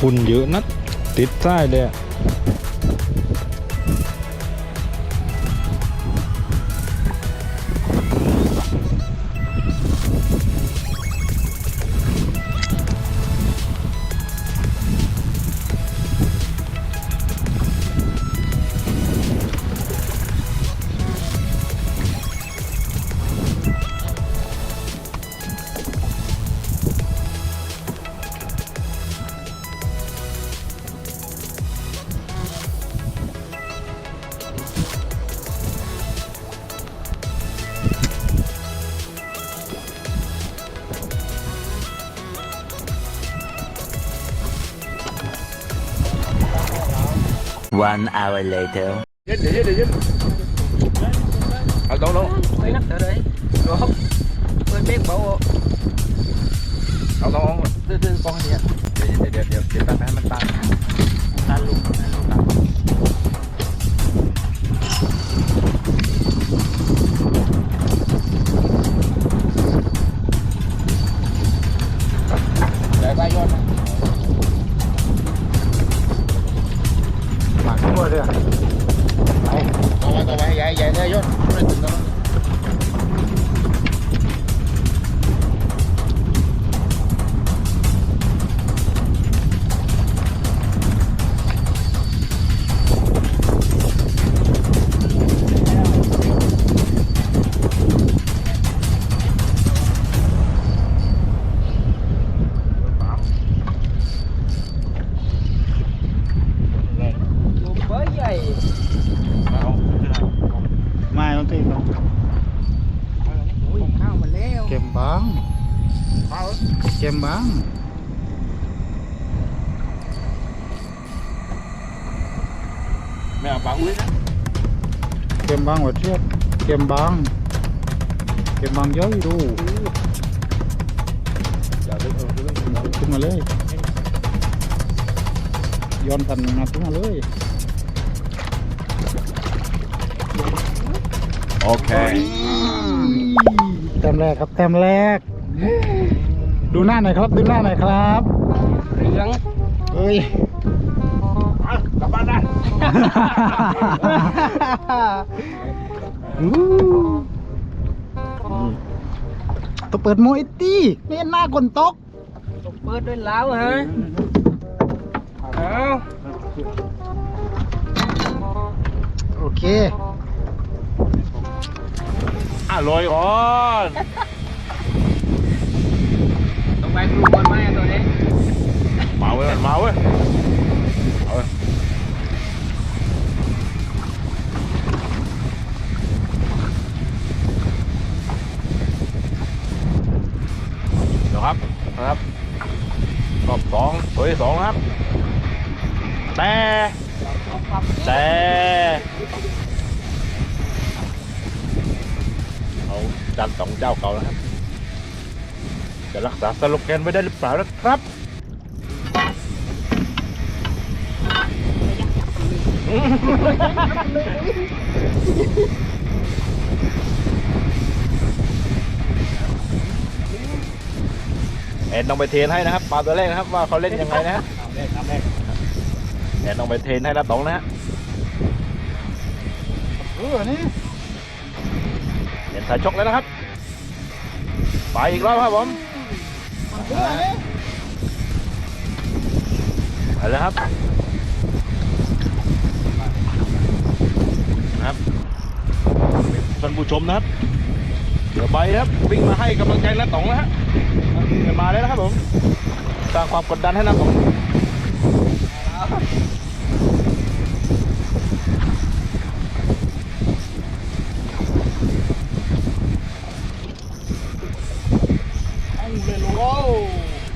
พุ่นเยอะนัดติดใต้เลยอะOne hour later. เย็นเดี๋ยวเอาลงđấy nắp ở đây được không quên biết bảoเอาดื้อๆกองให้เนี่ยเดี๋ยวตัดให้มันตันลูกใหญ่ไปยอดหมักทั่วเลยไปต่อไปใหญ่เนี่ยยอดไม่ถึงแล้วไม่ต้องตีกันเก็บบ้างไม่เอาปลาอุ้ยนะ เก็บบ้างหัวเทียบเก็บบ้างเยอะดูขึ้นมาเลยย้อนกันงัดขึ้นมาเลยโอเคแต้มแรกครับแต้มแรกดูหน้าหน่อยครับเหลืองเอ้ยกลับบ้านได้ ต้องเปิดโมอิตี้ไม่เห็นหน้าคนตก เปิดด้วยแล้วฮะเอา โอเคลอยก่อนต้องไปดูบอลไหมตัวนี้มาเว้ยเอาเว้ยเดี๋ยวครับรอบสองตัวที่สองนะครับแต่เอาดันสองเจ้าเก่านะครับจะรักษาสโลแกนไว้ได้หรือเปล่านะครับแอนต้องไปเทรนให้นะครับปลาตัวแรกนะครับว่าเขาเล่นยังไงนะฮะแอนต้องไปเทรนให้ละตองนะฮะนี่เห็นสายชกแล้วนะครับไปอีกรอบครับผมไปแล้วครับท่านผู้ชมนะครับเดี๋ยวใบครับวิ่งมาให้กำลังใจน้าต๋องนะฮะมาแล้วนะครับผมสร้างความกดดันให้น้าต๋อง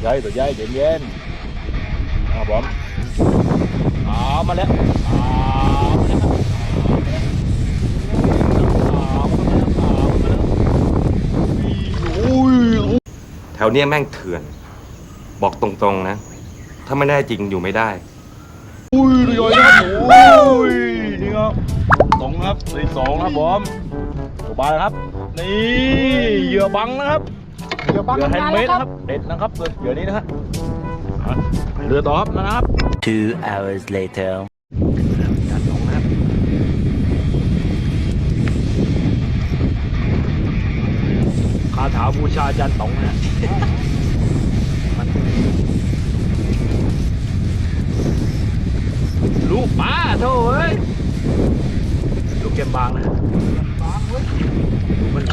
ใหญ่ตัวใหญ่เย็นๆครับผมมาแล้วแถวเนี้ยแม่งเถื่อนบอกตรงๆนะถ้าไม่ได้จริงอยู่ไม่ได้ อุ้ยตัวใหญ่ครับโอ้ยนี่ครับตรงครับที่สองครับผมสบายครับนี่เหยื่อบังนะครับเหยื่อแฮนด์เมดนะครับเด็ดนะครับเหยื่อนี้นะฮะ เรือดอฟนะครับ 2 hours later. จัดตรงนะครับ คาถาบูชาจันตงนะลูกป้าโธ่เอ้ยลูกเกมบางนะบางเว้ยมัน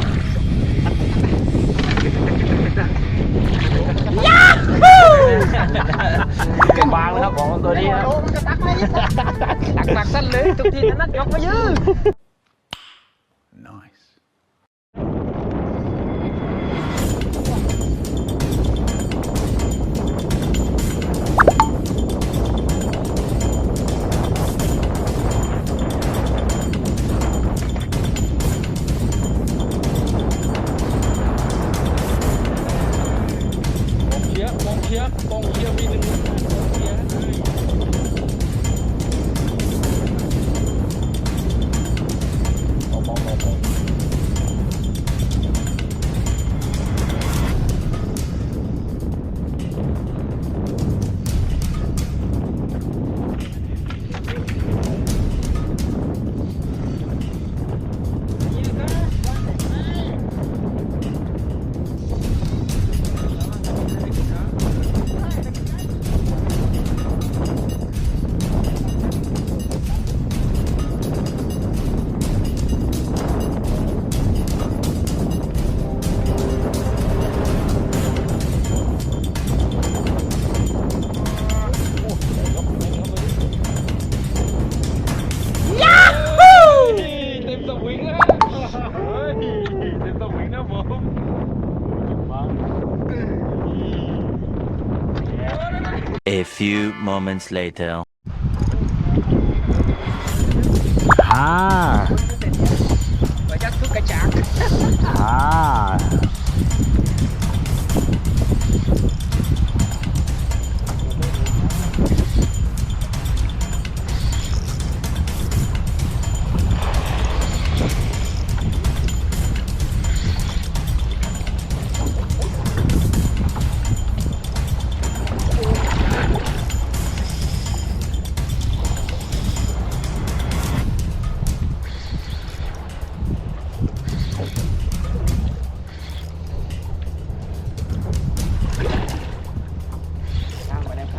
เกมบางนะครับของตัวนี้ครับตักสั้นเลยทุกทีนั่นยกมายืด กองเชียร์มีหนึ่งกองเชียร์A few moments later. ประยัดทุกกระจัก ข้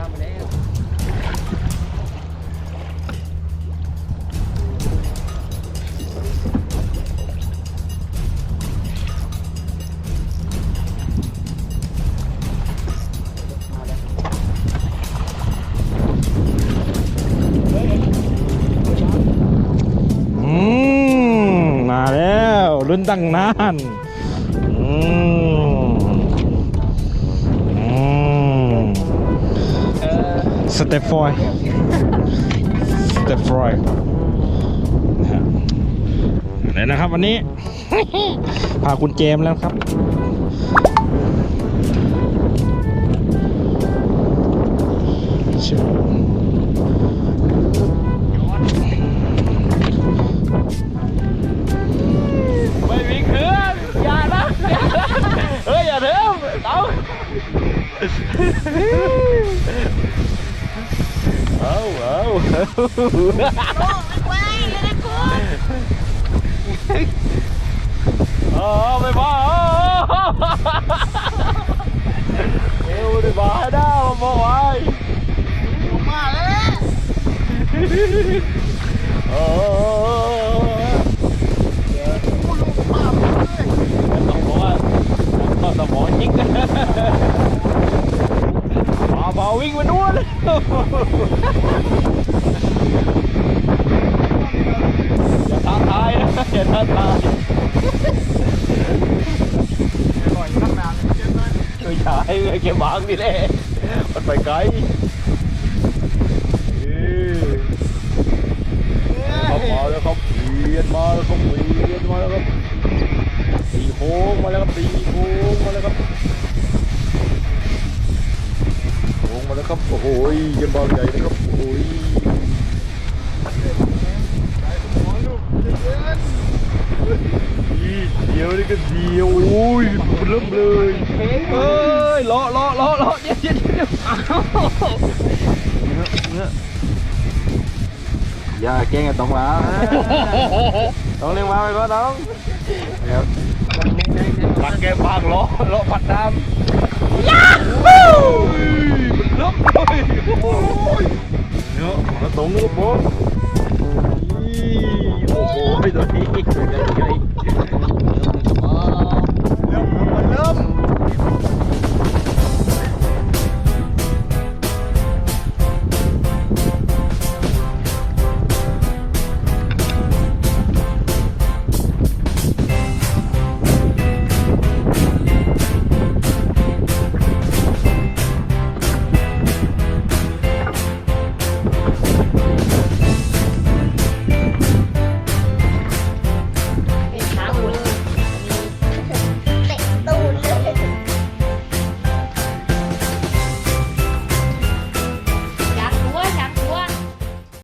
ามมาแล้ว มาแล้วลุ้นตั้งนานสเตปฟอยนะฮะไหนนะครับวันนี้ พาคุณเจมส์แล้วครับไม่มีเครื่องอย่านะเฮ้ยอย่าเถิมเอาไม่พอเอวดิบ้าได้มาบอกไว้มาแล้วต้องบอกว่าต้องสมองยิงกันเบาวิ่งมาด้วยอย่าท้าทายนะอย่าท้าทายไม่ใช่แกบางดิแหละมันไปไกลเขามาแล้วเขาเปลี่ยนมาแล้วเขาเปลี่ยนมาแล้วครับตีโค้งมาแล้วครับตีโค้งมาแล้วครับโค้งมาแล้วครับโอ้โหยังบอลใหญ่นะครับโอ้ยเดียวนี่ก็เดียวโอ้ยเริ่มเลยเอ้ยเลาะ เดี๋ยวเนื้ออย่าเก่งกับตรงแล้วต้องเลี้ยงมาไปก่อนน้องเดี๋ยวหลักแกปากล้อปัดดำย่าฮู้ล้มเลยโอ้ยเนื้อมาตรงนู้นโป๊ะโอ้โหตัวนี้